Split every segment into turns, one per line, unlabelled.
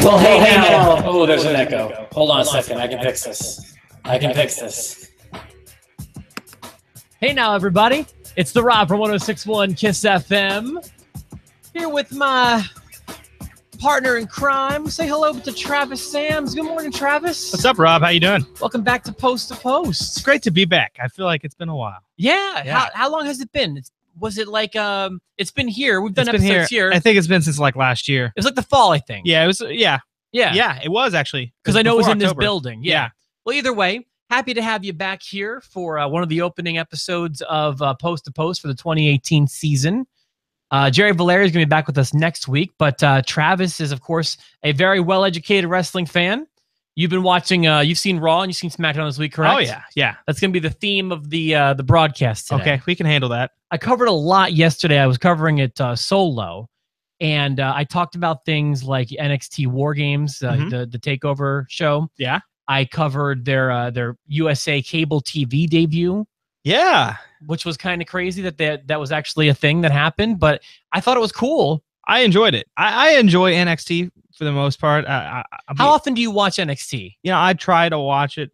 Well, hey now. Oh, there's an echo. Hold on a second. I can fix this.
Hey now, everybody. It's the Rob from 106.1 Kiss FM. Here with my partner in crime. Say hello to Travis Sams. Good morning, Travis.
What's up, Rob? How you doing?
Welcome back to Post.
It's great to be back. I feel like it's been a while.
Yeah. How long has it been? Was it like it's been here? We've done
It's been
episodes here.
I think it's been since like last year.
It was like the fall, I think.
Yeah, it was. Yeah,
Yeah.
it was actually
Because I know it was in this
October.
building. Yeah. Well, either way, happy to have you back here for one of the opening episodes of Post to Post for the 2018 season. Jerry Valeri is going to be back with us next week, but Travis is, of course, a very well-educated wrestling fan. You've been watching, you've seen Raw and you've seen SmackDown this week, correct?
Oh, yeah.
That's going to be the theme of the broadcast today.
Okay, we can handle that.
I covered a lot yesterday. I was covering it solo, and I talked about things like NXT Wargames, the Takeover show.
Yeah.
I covered their USA cable TV debut.
Yeah.
Which was kind of crazy that was actually a thing that happened, but I thought it was cool.
I enjoyed it. I enjoy NXT for the most part.
How often do you watch NXT?
You know, I try to watch it.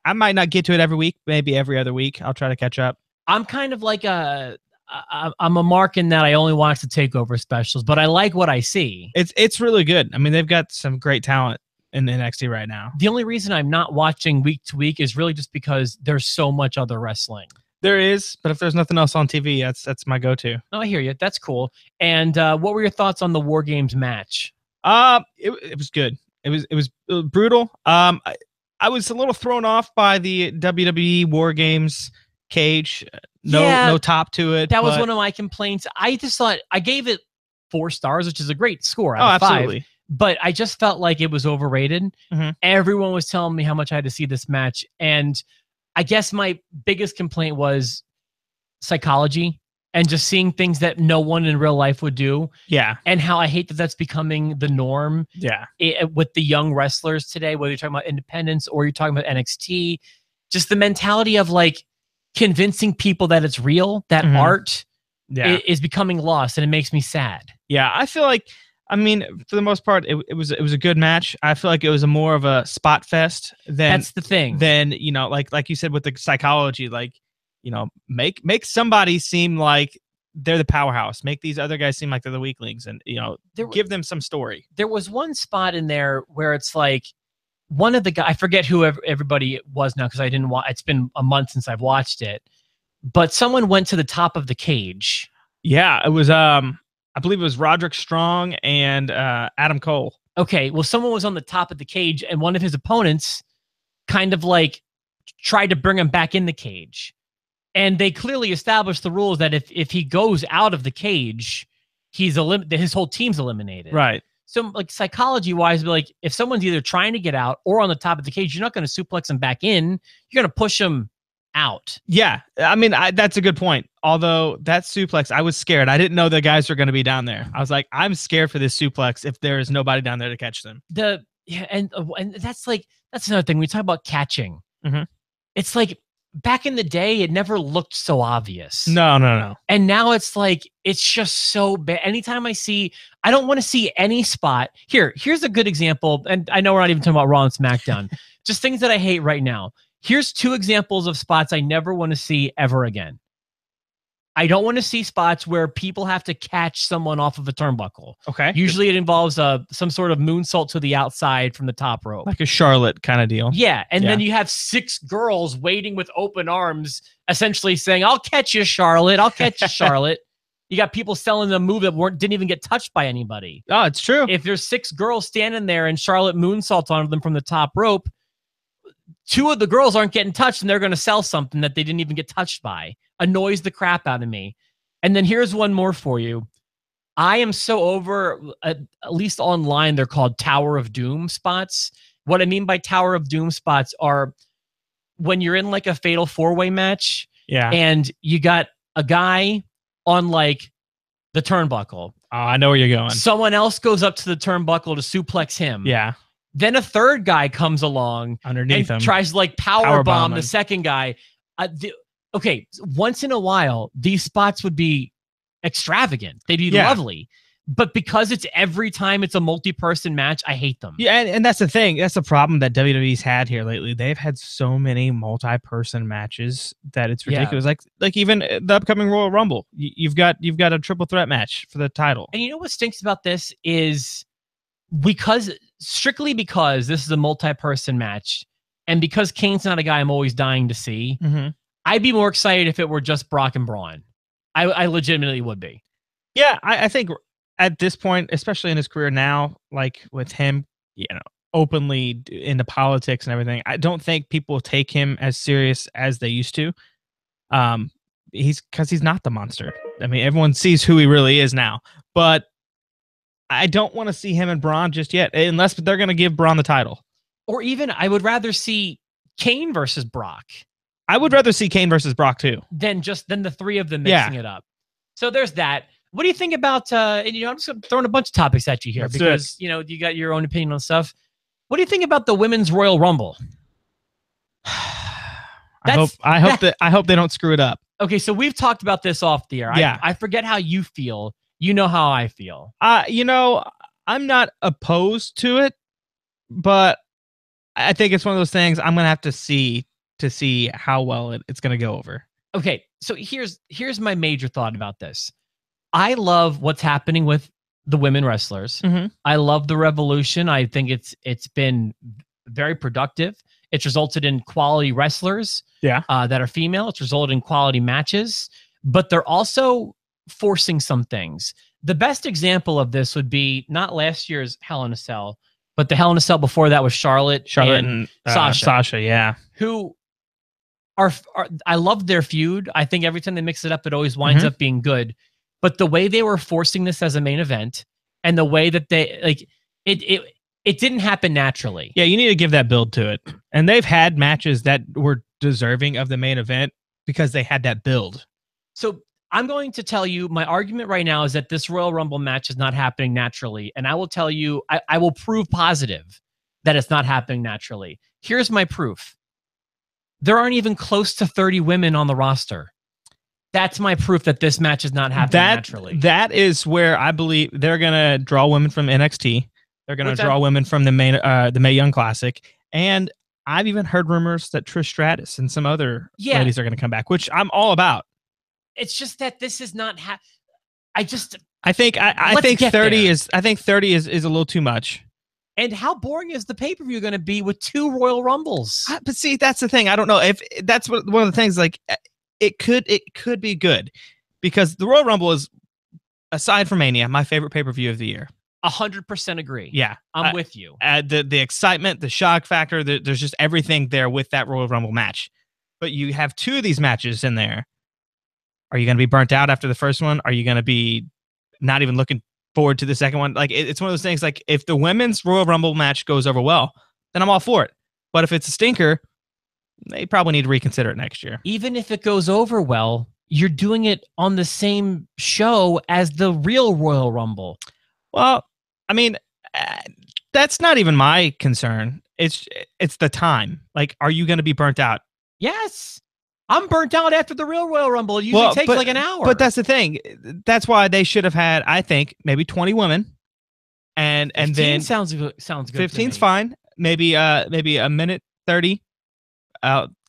I might not get to it every week, maybe every other week. I'll try to catch up.
I'm kind of like I'm a mark in that I only watch the Takeover specials, but I like what I see.
It's really good. I mean, they've got some great talent in NXT right now.
The only reason I'm not watching week to week is really just because there's so much other wrestling.
There is, but if there's nothing else on TV, that's my go-to.
Oh, I hear you. That's cool. And what were your thoughts on the War Games match?
It was good. It was brutal. I was a little thrown off by the WWE War Games cage. No top to it.
That was one of my complaints. I just thought I gave it 4 stars, which is a great score out of 5.
Absolutely.
But I just felt like it was overrated.
Mm-hmm.
Everyone was telling me how much I had to see this match. And I guess my biggest complaint was psychology and just seeing things that no one in real life would do.
Yeah.
And how I hate that that's becoming the norm.
Yeah.
With the young wrestlers today, whether you're talking about independence or you're talking about NXT, just the mentality of like convincing people that it's real, that art is becoming lost, and it makes me sad.
Yeah. I feel like, I mean, for the most part, it was a good match. I feel like it was more of a spot fest than
that's the thing.
Then, you know, like you said with the psychology, like, you know, make somebody seem like they're the powerhouse. Make these other guys seem like they're the weaklings, and you know, give them some story.
There was one spot in there where it's like one of the guys, I forget who everybody was now because I didn't watch. It's been a month since I've watched it, but someone went to the top of the cage.
Yeah, it was I believe it was Roderick Strong and Adam Cole.
Okay, well, someone was on the top of the cage, and one of his opponents kind of like tried to bring him back in the cage. And they clearly established the rules that if he goes out of the cage, his whole team's eliminated.
Right.
So, like, psychology-wise, like, if someone's either trying to get out or on the top of the cage, you're not going to suplex him back in. You're going to push him out.
Yeah, I mean, that's a good point. Although that suplex, I was scared. I didn't know the guys were going to be down there. I was like, I'm scared for this suplex if there is nobody down there to catch them.
And that's another thing. We talk about catching.
Mm-hmm.
It's like back in the day, it never looked so obvious.
No.
And now it's like it's just so bad. Anytime I don't want to see any spot. Here's a good example. And I know we're not even talking about Raw and SmackDown. Just things that I hate right now. Here's 2 examples of spots I never want to see ever again. I don't want to see spots where people have to catch someone off of a turnbuckle.
Okay.
Usually it involves some sort of moonsault to the outside from the top rope.
Like a Charlotte kind of deal.
Yeah. And then you have 6 girls waiting with open arms, essentially saying, I'll catch you, Charlotte. I'll catch you, Charlotte. You got people selling a move that didn't even get touched by anybody.
Oh, it's true.
If there's 6 girls standing there and Charlotte moonsaults onto them from the top rope, 2 of the girls aren't getting touched, and they're going to sell something that they didn't even get touched by. Annoys the crap out of me. And then here's one more for you. I am so over, at least online, they're called Tower of Doom spots. What I mean by Tower of Doom spots are when you're in like a fatal 4-way match, and you got a guy on like the turnbuckle.
Oh, I know where you're going.
Someone else goes up to the turnbuckle to suplex him.
Yeah.
Then a third guy comes along
underneath him,
tries to like power bomb the second guy. Okay, once in a while, these spots would be extravagant. They'd be lovely. But because it's every time it's a multi-person match, I hate them.
Yeah, and that's the thing. That's the problem that WWE's had here lately. They've had so many multi-person matches that it's ridiculous. Like even the upcoming Royal Rumble, you've got a triple threat match for the title.
And you know what stinks about this is strictly because this is a multi-person match, and because Kane's not a guy I'm always dying to see, I'd be more excited if it were just Brock and Braun. I legitimately would be.
Yeah, I think at this point, especially in his career now, like with him, openly into politics and everything, I don't think people take him as serious as they used to. He's not the monster. I mean, everyone sees who he really is now, but I don't want to see him and Braun just yet, unless they're going to give Braun the title.
Or even, I would rather see Kane versus Brock.
I would rather see Kane versus Brock too,
than the three of them mixing it up. So there's that. What do you think about? And I'm just throwing a bunch of topics at you here because you got your own opinion on stuff. What do you think about the Women's Royal Rumble?
I hope they don't screw it up.
Okay, so we've talked about this off the air.
Yeah.
I forget how you feel. You know how I feel.
I'm not opposed to it, but I think it's one of those things I'm gonna have to see how well it's gonna go over.
Okay, so here's my major thought about this. I love what's happening with the women wrestlers. I love the revolution. I think it's been very productive. It's resulted in quality wrestlers that are female. It's resulted in quality matches, but they're also forcing some things. The best example of this would be not last year's Hell in a Cell, but the Hell in a Cell before that was Charlotte and Sasha.
Sasha, yeah.
Who are I love their feud. I think every time they mix it up, it always winds up being good. But the way they were forcing this as a main event and the way that they it didn't happen naturally.
Yeah, you need to give that build to it. And they've had matches that were deserving of the main event because they had that build.
So I'm going to tell you my argument right now is that this Royal Rumble match is not happening naturally. And I will tell you, I will prove positive that it's not happening naturally. Here's my proof. There aren't even close to 30 women on the roster. That's my proof that this match is not happening naturally.
That is where I believe they're going to draw women from NXT. They're going to draw women from the Mae Young Classic. And I've even heard rumors that Trish Stratus and some other ladies are going to come back, which I'm all about.
It's just that this is not
I think 30 is a little too much.
And how boring is the pay-per-view going to be with 2 Royal Rumbles?
But see, that's the thing. I don't know if that's one of the things. Like, it could be good because the Royal Rumble is, aside from Mania, my favorite pay-per-view of the year.
100% agree.
Yeah,
I'm with you.
The excitement, the shock factor, there's just everything there with that Royal Rumble match. But you have 2 of these matches in there. Are you going to be burnt out after the first one? Are you going to be not even looking forward to the second one? Like, it's one of those things. Like, if the women's Royal Rumble match goes over well, then I'm all for it. But if it's a stinker, they probably need to reconsider it next year.
Even if it goes over well, you're doing it on the same show as the real Royal Rumble.
Well, I mean, that's not even my concern. It's the time. Like, are you going to be burnt out?
Yes. I'm burnt out after the real Royal Rumble. It usually takes like an hour.
But that's the thing. That's why they should have had, I think, maybe 20 women. And then
sounds good.
15's fine. Maybe a minute 30.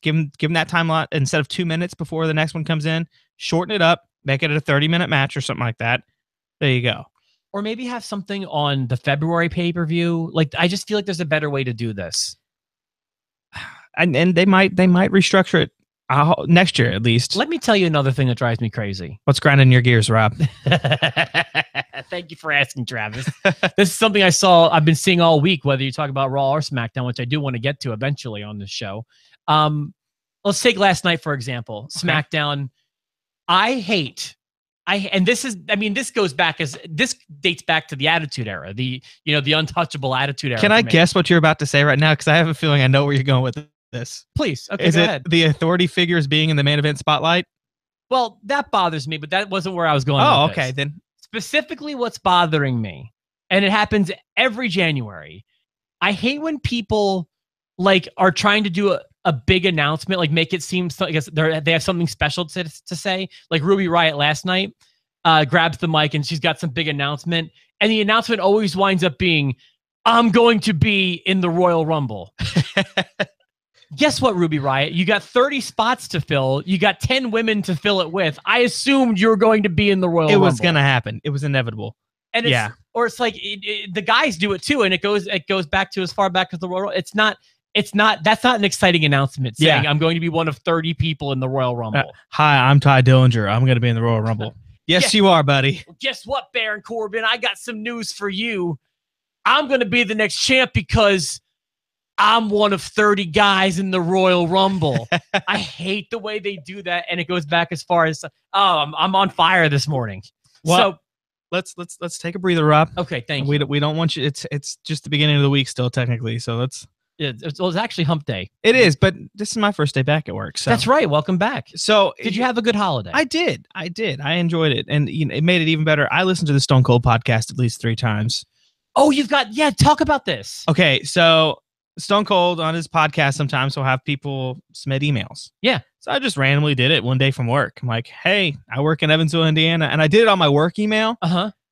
Give them that time lot instead of 2 minutes before the next one comes in. Shorten it up. Make it a 30-minute match or something like that. There you go.
Or maybe have something on the February pay-per-view. Like, I just feel like there's a better way to do this.
And they might restructure it next year at least.
Let me tell you another thing that drives me crazy.
What's grinding your gears, Rob?
Thank you for asking, Travis. This is something I've been seeing all week, whether you talk about Raw or SmackDown, which I do want to get to eventually on this show. Let's take last night, for example. Okay. SmackDown. This dates back to the Attitude Era, the untouchable Attitude Era.
Can I guess what you're about to say right now? Because I have a feeling I know where you're going with this.
Please. Okay,
Is
go
it
ahead.
The Authority figures being in the main event spotlight?
Well, that bothers me, but that wasn't where I was going.
Oh,
with
okay.
This.
Then
specifically what's bothering me, and it happens every January. I hate when people are trying to do a big announcement, like make it seem like they have something special to say. Like Ruby Riott last night, grabs the mic and she's got some big announcement. And the announcement always winds up being, I'm going to be in the Royal Rumble. Guess what, Ruby Riott? You got 30 spots to fill. You got 10 women to fill it with. I assumed you were going to be in the Royal Rumble.
It was going to happen. It was inevitable.
And it's like the guys do it too, and it goes back to as far back as the Royal. It's not. That's not an exciting announcement saying I'm going to be one of 30 people in the Royal Rumble.
Hi, I'm Ty Dillinger. I'm going to be in the Royal Rumble. Yes, you are, buddy.
Guess what, Baron Corbin? I got some news for you. I'm going to be the next champ because I'm one of 30 guys in the Royal Rumble. I hate the way they do that, and it goes back as far as I'm on fire this morning.
Well, so let's take a breather, Rob.
Okay, thank you.
We don't want you. It's just the beginning of the week still, technically. So let's.
It's actually hump day.
It is, but this is my first day back at work. So
that's right. Welcome back.
So
did you have a good holiday?
I did. I enjoyed it, and it made it even better. I listened to the Stone Cold podcast at least 3 times.
Oh, talk about this.
Okay, so Stone Cold on his podcast sometimes will have people submit emails.
Yeah.
So I just randomly did it one day from work. I'm like, hey, I work in Evansville, Indiana, and I did it on my work email.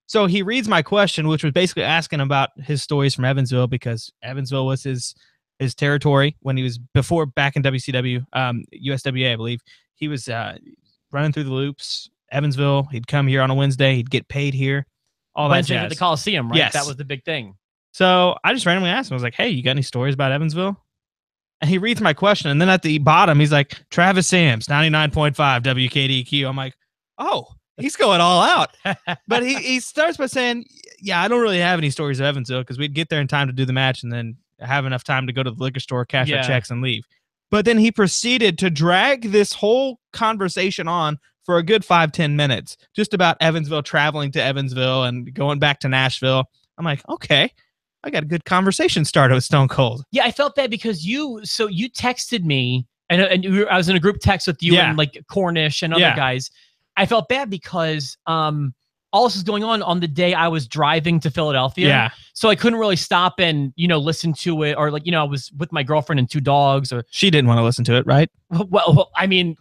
So he reads my question, which was basically asking about his stories from Evansville, because Evansville was his territory when he was back in WCW, USWA, I believe. He was running through the loops. Evansville, he'd come here on a Wednesday, he'd get paid here. All
Wednesday
that jazz.
At the Coliseum, right?
Yes.
That was the big thing.
So I just randomly asked him, I was like, hey, you got any stories about Evansville? And he reads my question, and then at the bottom, he's like, Travis Sams, 99.5 WKDQ. I'm like, oh, he's going all out. But he starts by saying, yeah, I don't really have any stories of Evansville because we'd get there in time to do the match and then have enough time to go to the liquor store, cash our checks, and leave. But then he proceeded to drag this whole conversation on for a good 5-10 minutes, just about Evansville, traveling to Evansville and going back to Nashville. I'm like, okay, I got a good conversation started with Stone Cold.
Yeah, I felt bad because you texted me, and I was in a group text with you and like Cornish and other guys. I felt bad because all this is going on the day I was driving to Philadelphia.
Yeah.
So I couldn't really stop and, listen to it, or I was with my girlfriend and 2 dogs. Or
she didn't want to listen to it, right?
Well, I mean,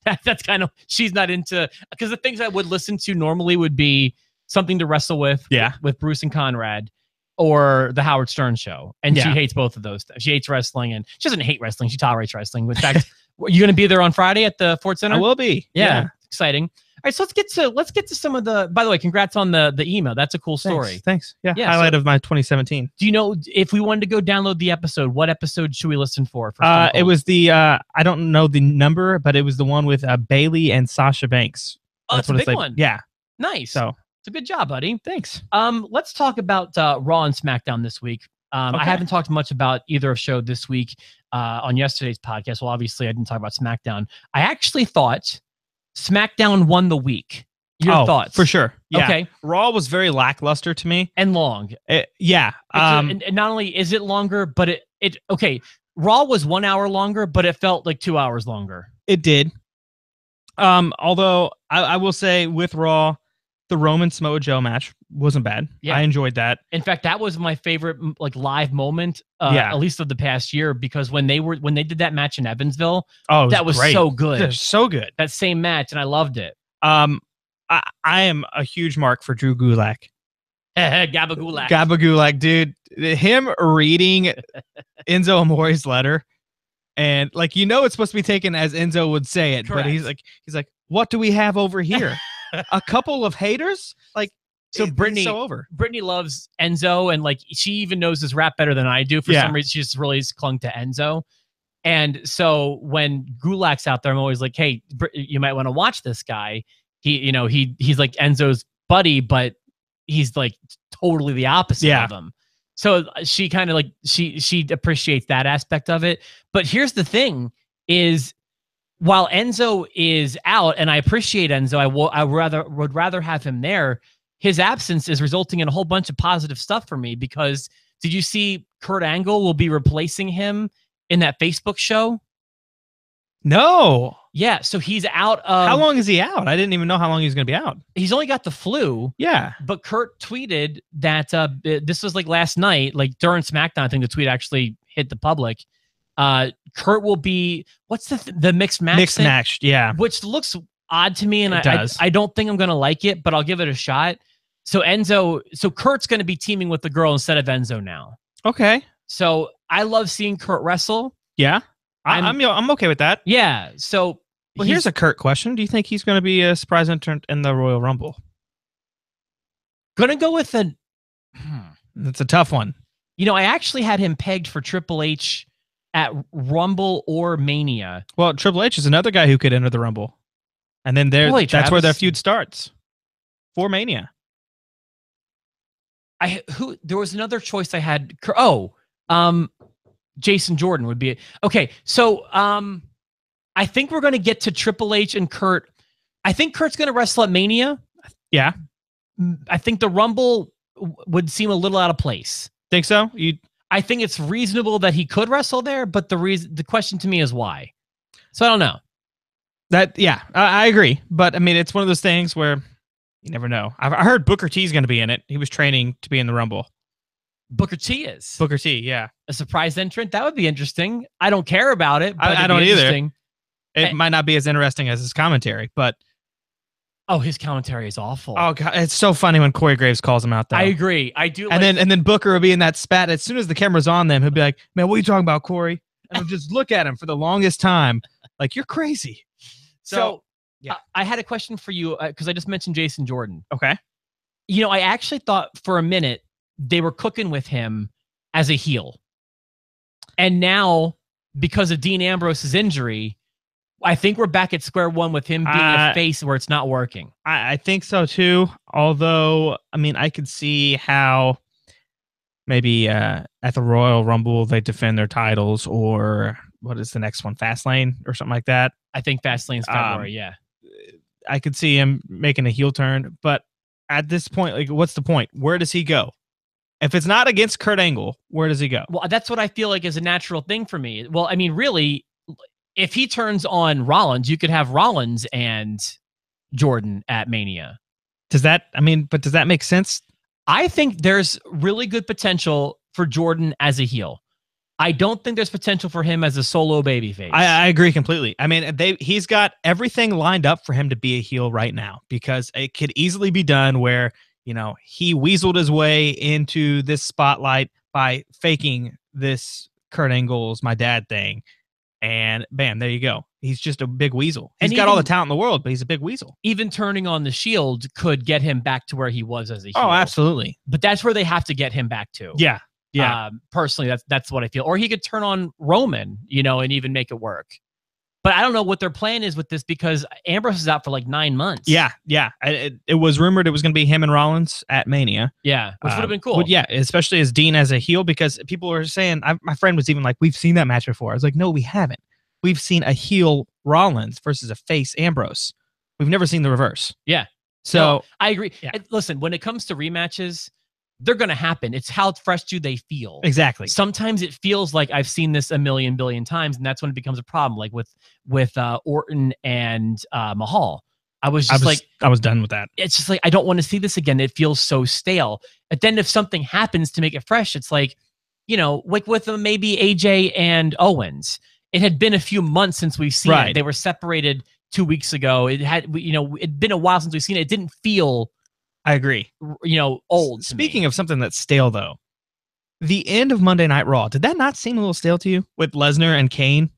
that's kind of, she's not into, because the things I would listen to normally would be something to wrestle with Bruce and Conrad, or the Howard Stern show. And she hates both of those. She hates wrestling, and she doesn't hate wrestling. She tolerates wrestling. In fact, are you going to be there on Friday at the Ford Center?
I will be.
Yeah. Exciting. All right, so let's get to some of the. By the way, congrats on the email. That's a cool story.
Thanks. Yeah. Highlight of my 2017.
Do you know if we wanted to go download the episode, what episode should we listen for?
It was the I don't know the number, but it was the one with Bailey and Sasha Banks.
Oh, that's a big one.
Yeah.
Nice.
So
it's a good job, buddy.
Thanks.
Let's talk about Raw and SmackDown this week. I haven't talked much about either show this week on yesterday's podcast. Well, obviously, I didn't talk about SmackDown. I actually thought SmackDown won the week. Your thoughts?
For sure. Yeah.
Okay.
Raw was very lackluster to me.
And long.
And
not only is it longer, but it Raw was 1 hour longer, but it felt like 2 hours longer.
It did. Although I will say with Raw, the Roman Samoa Joe match wasn't bad. Yeah. I enjoyed that.
In fact, that was my favorite live moment, at least of the past year, because when they did that match in Evansville, that was
great.
So good.
It was so good.
That same match, and I loved it.
I am a huge mark for Drew Gulak.
Gabba Gulak.
Gabba Gulak, dude. Him reading Enzo Amore's letter, and it's supposed to be taken as Enzo would say it.
Correct.
But he's like, what do we have over here? A couple of haters?
So Brittany loves Enzo, and she even knows his rap better than I do. For some reason, she just really clung to Enzo. And so when Gulak's out there, I'm always like, hey, you might want to watch this guy. He's like Enzo's buddy, but he's like totally the opposite of him. So she kind of she appreciates that aspect of it. But here's the thing is, while Enzo is out, and I appreciate Enzo, I would rather have him there. His absence is resulting in a whole bunch of positive stuff for me, because did you see Kurt Angle will be replacing him in that Facebook show?
No.
Yeah, so he's out.
How long is he out? I didn't even know how long he was going to be out.
He's only got the flu.
Yeah.
But Kurt tweeted that this was last night, during SmackDown. I think the tweet actually hit the public. Kurt will be, what's the mixed match?
Mixed match, yeah.
Which looks odd to me, and I don't think I'm going to like it, but I'll give it a shot. So Kurt's going to be teaming with the girl instead of Enzo now.
Okay.
So I love seeing Kurt wrestle.
Yeah. I'm okay with that.
Yeah. So
here's a Kurt question. Do you think he's going to be a surprise entrant in the Royal Rumble?
Gonna go with
That's a tough one.
I actually had him pegged for Triple H at Rumble or Mania.
Well, Triple H is another guy who could enter the Rumble. And then that's where their feud starts. For Mania.
There was another choice I had. Jason Jordan would be it. Okay, so I think we're going to get to Triple H and Kurt. I think Kurt's going to wrestle at Mania.
Yeah.
I think the Rumble would seem a little out of place.
Think so?
I think it's reasonable that he could wrestle there, but the question to me is why. So I don't know.
I agree. But I mean, it's one of those things where you never know. I heard Booker T's going to be in it. He was training to be in the Rumble.
Booker T is.
Booker T, yeah.
A surprise entrant? That would be interesting. I don't care about it, but
I don't either. It might not be as interesting as his commentary, but...
Oh, his commentary is awful.
Oh, God. It's so funny when Corey Graves calls him out, though.
I agree. I do.
And then Booker will be in that spat. As soon as the camera's on them, he'll be like, man, what are you talking about, Corey? And I'll just look at him for the longest time. Like, you're crazy. So yeah.
I had a question for you because I just mentioned Jason Jordan.
Okay.
I actually thought for a minute they were cooking with him as a heel. And now, because of Dean Ambrose's injury, I think we're back at square one with him being a face where it's not working.
I think so, too. Although, I mean, I could see how maybe at the Royal Rumble they defend their titles, or what is the next one? Fastlane or something like that.
I think Fastlane's February, yeah.
I could see him making a heel turn, but at this point, like, what's the point? Where does he go? If it's not against Kurt Angle, where does he go?
Well, that's what I feel like is a natural thing for me. Well, I mean, really, if he turns on Rollins, you could have Rollins and Jordan at Mania.
Does that make sense?
I think there's really good potential for Jordan as a heel. I don't think there's potential for him as a solo babyface.
I agree completely. I mean, he's got everything lined up for him to be a heel right now, because it could easily be done where, he weaseled his way into this spotlight by faking this Kurt Angle's my dad thing. And bam, there you go. He's just a big weasel. He's got all the talent in the world, but he's a big weasel.
Even turning on the Shield could get him back to where he was as a heel.
Oh, absolutely.
But that's where they have to get him back to.
Yeah. Yeah.
Personally, that's what I feel. Or he could turn on Roman, and even make it work. But I don't know what their plan is with this, because Ambrose is out for like 9 months.
Yeah. Yeah. It was rumored it was going to be him and Rollins at Mania.
Yeah. Which would have been cool.
But yeah, especially as Dean as a heel, because people were saying, my friend was even like, we've seen that match before. I was like, no, we haven't. We've seen a heel Rollins versus a face Ambrose. We've never seen the reverse.
Yeah.
So
no, I agree.
Yeah.
Listen, when it comes to rematches, they're going to happen. It's how fresh do they feel?
Exactly.
Sometimes it feels like I've seen this a million billion times, and that's when it becomes a problem. Like with Orton and Mahal. I was done with that. It's just like, I don't want to see this again. It feels so stale. But then if something happens to make it fresh, it's like, like with maybe AJ and Owens. It had been a few months since we've seen it. They were separated 2 weeks ago. It'd been a while since we've seen it. It didn't feel,
I agree,
old.
Speaking of something that's stale, though, the end of Monday Night Raw, did that not seem a little stale to you with Lesnar and Kane?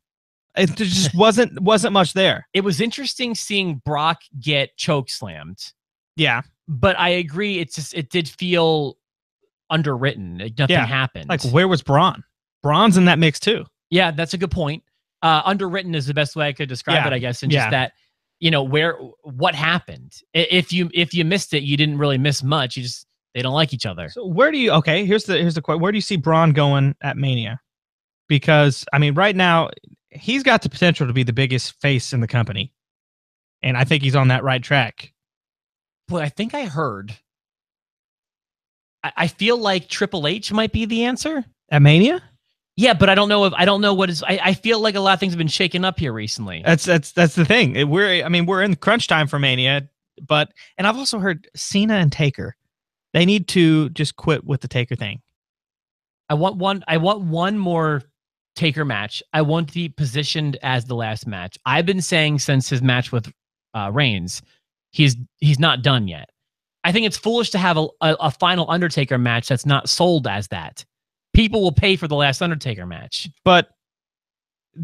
It just wasn't much there.
It was interesting seeing Brock get choke slammed.
Yeah,
but I agree. It did feel underwritten. Nothing happened.
Like, where was Braun? Braun's in that mix too.
Yeah, that's a good point. Underwritten is the best way I could describe it, I guess. And just that, what happened? If you missed it, you didn't really miss much. They don't like each other.
So here's the question. Where do you see Braun going at Mania? Because, I mean, right now, he's got the potential to be the biggest face in the company. And I think he's on that right track.
Boy, I think I heard. I feel like Triple H might be the answer.
At Mania?
Yeah, but I don't know what is. I feel like a lot of things have been shaken up here recently.
That's the thing. We're in crunch time for Mania, and I've also heard Cena and Taker. They need to just quit with the Taker thing.
I want one more Taker match. I want to be positioned as the last match. I've been saying since his match with Reigns. He's not done yet. I think it's foolish to have a final Undertaker match that's not sold as that. People will pay for the last Undertaker match.
But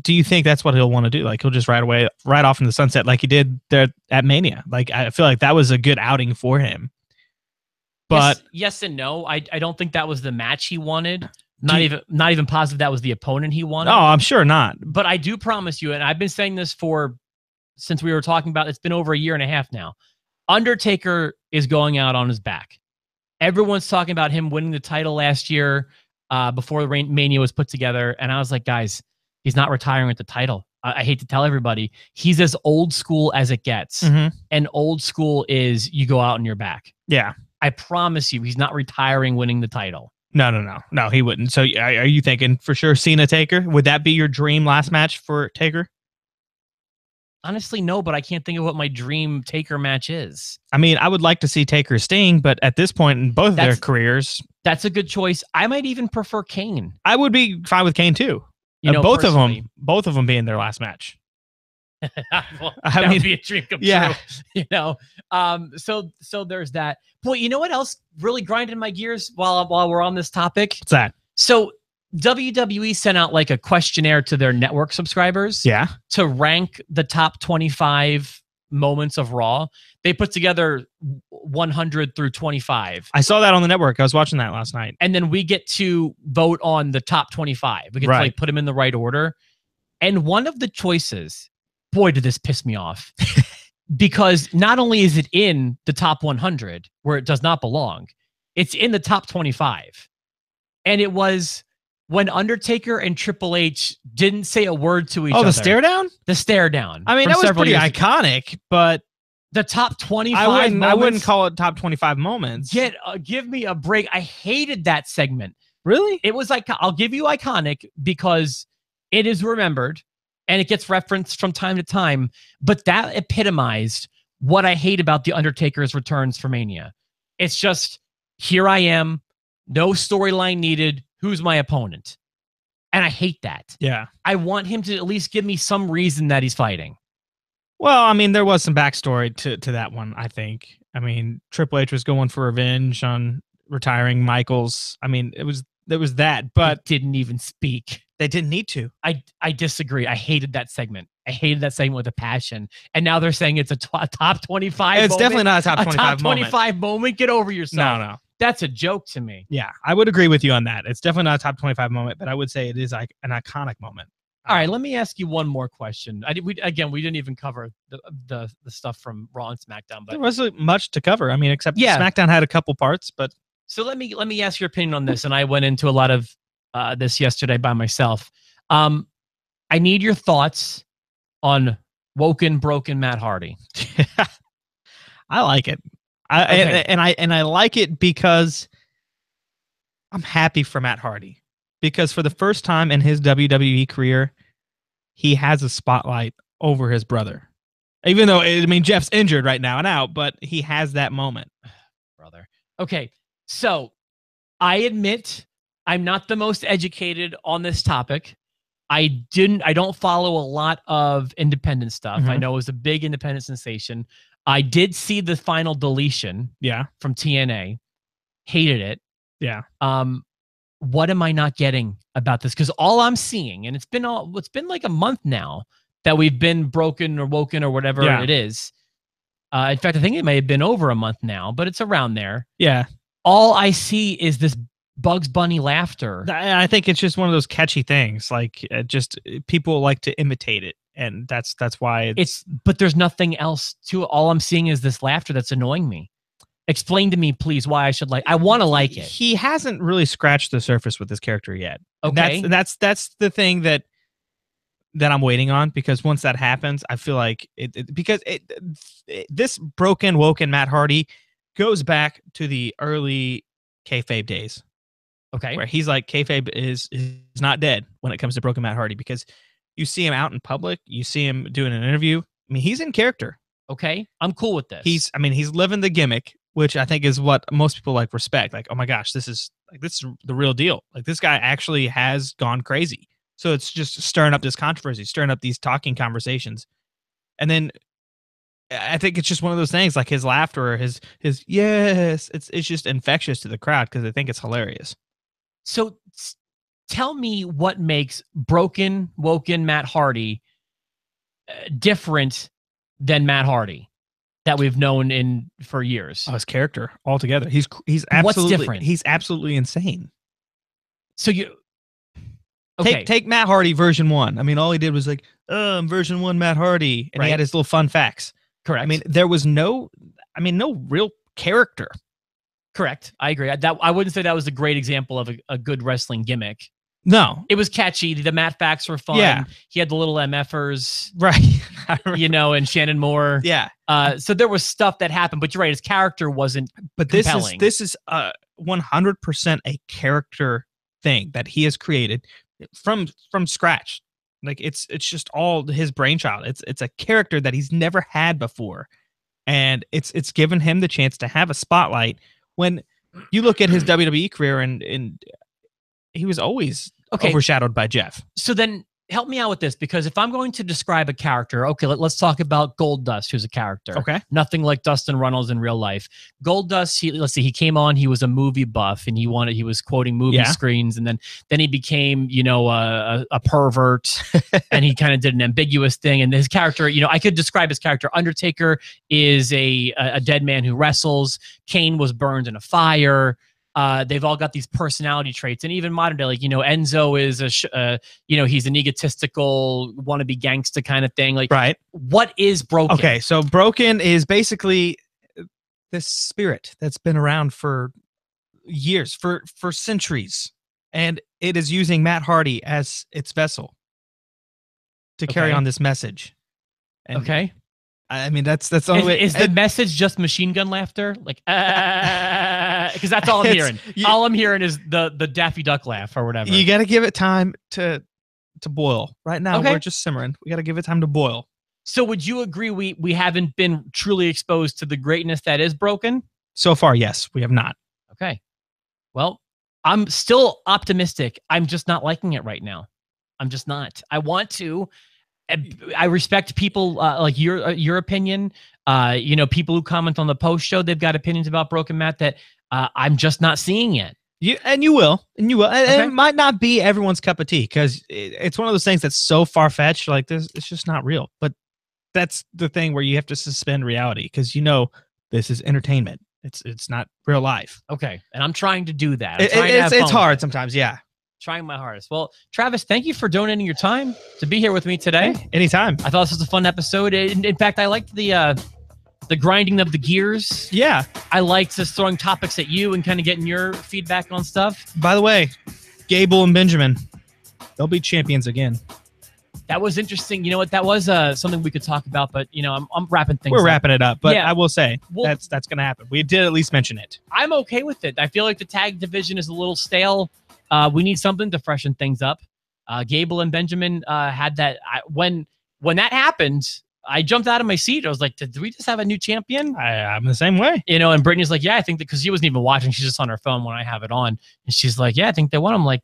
do you think that's what he'll want to do? Like he'll just right off in the sunset like he did there at Mania. Like I feel like that was a good outing for him. But
yes and no. I don't think that was the match he wanted. Not even positive that was the opponent he wanted.
No, I'm sure not.
But I do promise you, and I've been saying this since we were talking about, it's been over a year and a half now. Undertaker is going out on his back. Everyone's talking about him winning the title last year before the Mania was put together. And I was like, guys, he's not retiring with the title. I hate to tell everybody, he's as old school as it gets. And old school is you go out on your back.
Yeah.
I promise you, he's not retiring winning the title.
No, he wouldn't. So are you thinking for sure Cena Taker? Would that be your dream last match for Taker?
Honestly, no, but I can't think of what my dream Taker match is.
I mean, I would like to see Taker Sting, but at this point in both of their careers,
that's a good choice. I might even prefer Kane.
I would be fine with Kane too. Both of them being their last match.
Well, that would be a dream come true. So there's that. Boy, you know what else really grinded my gears while we're on this topic?
What's that?
So WWE sent out like a questionnaire to their network subscribers.
Yeah.
To rank the top 25 moments of Raw. They put together 100 through 25.
I saw that on the network. I was watching that last night.
And then we get to vote on the top 25. We get to like put them in the right order. And one of the choices, boy, did this piss me off. Because not only is it in the top 100 where it does not belong, it's in the top 25. And it was when Undertaker and Triple H didn't say a word to each other.
Oh, the stare down?
The stare down.
I mean, that was pretty iconic, but
the top 25
I wouldn't call it top 25 moments.
Give me a break. I hated that segment.
Really?
It was like, I'll give you iconic because it is remembered and it gets referenced from time to time, but that epitomized what I hate about the Undertaker's returns for Mania. It's just, here I am, no storyline needed. Who's my opponent? And I hate that.
Yeah.
I want him to at least give me some reason that he's fighting.
Well, I mean, there was some backstory to that one, I think. I mean, Triple H was going for revenge on retiring Michaels. I mean, there was that, but
they didn't even speak.
They didn't need to.
I disagree. I hated that segment. I hated that segment with a passion. And now they're saying it's a top 25
It's definitely not a top 25
moment. Get over yourself.
No.
That's a joke to me.
Yeah, I would agree with you on that. It's definitely not a top 25 moment, but I would say it is like an iconic moment.
All right, let me ask you one more question. We didn't even cover the stuff from Raw and SmackDown, but
there wasn't much to cover. I mean, except SmackDown had a couple parts, but
so let me ask your opinion on this. And I went into a lot of this yesterday by myself. I need your thoughts on Woken Broken Matt Hardy.
I like it. I like it because I'm happy for Matt Hardy, because for the first time in his WWE career, he has a spotlight over his brother. Even though, I mean, Jeff's injured right now and out, but he has that moment.
Brother. Okay. So I admit I'm not the most educated on this topic. I don't follow a lot of independent stuff. I know it was a big independent sensation. I did see the final deletion from TNA. Hated it.
Yeah.
What am I not getting about this? Because all I'm seeing, and it's been like a month now that we've been broken or woken or whatever it is. In fact, I think it may have been over a month now, but it's around there.
Yeah. All
I see is this Bugs Bunny laughter.
I think it's just one of those catchy things. Like, just people like to imitate it. And that's why
but there's nothing else to it. All I'm seeing is this laughter that's annoying me. Explain to me, please, why I should I want to like it.
He hasn't really scratched the surface with this character yet.
Okay.
That's the thing that I'm waiting on, because once that happens, I feel like this broken, woken Matt Hardy goes back to the early kayfabe days.
Okay.
Where he's like, kayfabe is not dead when it comes to broken Matt Hardy, because you see him out in public, you see him doing an interview. I mean, he's in character.
Okay. I'm cool with this.
He's living the gimmick, which I think is what most people respect. Like, oh my gosh, this is the real deal. Like, this guy actually has gone crazy. So it's just stirring up this controversy, stirring up these talking conversations. And then I think it's just one of those things, like his laughter, his yes, it's just infectious to the crowd because they think it's hilarious.
So tell me what makes broken, woken Matt Hardy different than Matt Hardy that we've known for years.
Oh, his character altogether. He's absolutely
What's different?
He's absolutely insane.
So you okay.
Take Matt Hardy version 1. I mean, all he did was like, version 1 Matt Hardy, and he had his little fun facts.
Correct.
I mean, there was no real character.
Correct. I agree. I wouldn't say that was a great example of a good wrestling gimmick.
No.
It was catchy. The Matt facts were fun.
Yeah.
He had the little MFers.
Right.
And Shannon Moore.
Yeah.
So there was stuff that happened, but you're right. His character wasn't compelling.
This is 100% a character thing that he has created from scratch. Like it's just all his brainchild. It's a character that he's never had before, and it's given him the chance to have a spotlight. When you look at his WWE career, and he was always overshadowed by Jeff.
So then help me out with this, because if I'm going to describe a character, okay, let's talk about Goldust, who's a character.
Okay.
Nothing like Dustin Runnels in real life. Goldust, he came on, he was a movie buff, and he was quoting movie screens, and then he became, a pervert, and he kind of did an ambiguous thing. And his character, I could describe his character. Undertaker is a dead man who wrestles. Kane was burned in a fire. They've all got these personality traits, and even modern day, like Enzo is he's an egotistical wannabe gangster kind of thing. Like,
right?
What is broken?
Okay, so broken is basically this spirit that's been around for years, for centuries, and it is using Matt Hardy as its vessel to carry on this message. And I mean, that's the only way.
Is the message just machine gun laughter? Like, because that's all I'm hearing. All I'm hearing is the Daffy Duck laugh or whatever.
You got to give it time to boil. Right now, we're just simmering. We got to give it time to boil.
So would you agree we haven't been truly exposed to the greatness that is broken?
So far, yes, we have not.
Okay. Well, I'm still optimistic. I'm just not liking it right now. I'm just not. I want to. I respect people like your opinion. People who comment on the post show, they've got opinions about Broken Matt that I'm just not seeing yet.
You will. And it might not be everyone's cup of tea, because it's one of those things that's so far fetched. Like this, it's just not real. But that's the thing where you have to suspend reality, because this is entertainment. It's not real life.
Okay, and I'm trying to do that.
It's hard sometimes. Yeah.
Trying my hardest. Well, Travis, thank you for donating your time to be here with me today.
Hey, anytime.
I thought this was a fun episode. In fact, I liked the grinding of the gears.
Yeah. I
liked just throwing topics at you and kind of getting your feedback on stuff.
By the way, Gable and Benjamin, they'll be champions again.
That was interesting. You know what? That was something we could talk about, but I'm wrapping things up.
We're wrapping it up, but I will say that's going to happen. We did at least mention it. I'm
okay with it. I feel like the tag division is a little stale. We need something to freshen things up. Gable and Benjamin had that. When that happened, I jumped out of my seat. I was like, did we just have a new champion?
I'm the same way.
And Brittany's like, yeah, I think that, because she wasn't even watching. She's just on her phone when I have it on. And she's like, yeah, I think they won. I'm like,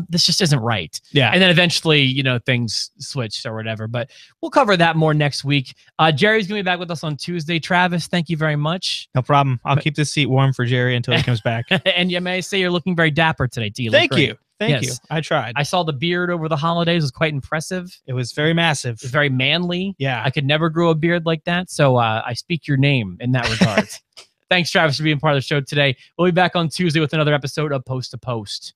this just isn't right.
Yeah.
And then eventually, things switched or whatever. But we'll cover that more next week. Jerry's going to be back with us on Tuesday. Travis, thank you very much.
No problem. I'll keep this seat warm for Jerry until he comes back.
And you may say you're looking very dapper today, too.
Thank you. Thank you. I tried.
I saw the beard over the holidays. It was quite impressive.
It was very massive.
It was very manly.
Yeah.
I could never grow a beard like that. So I speak your name in that regard. Thanks, Travis, for being part of the show today. We'll be back on Tuesday with another episode of Post to Post.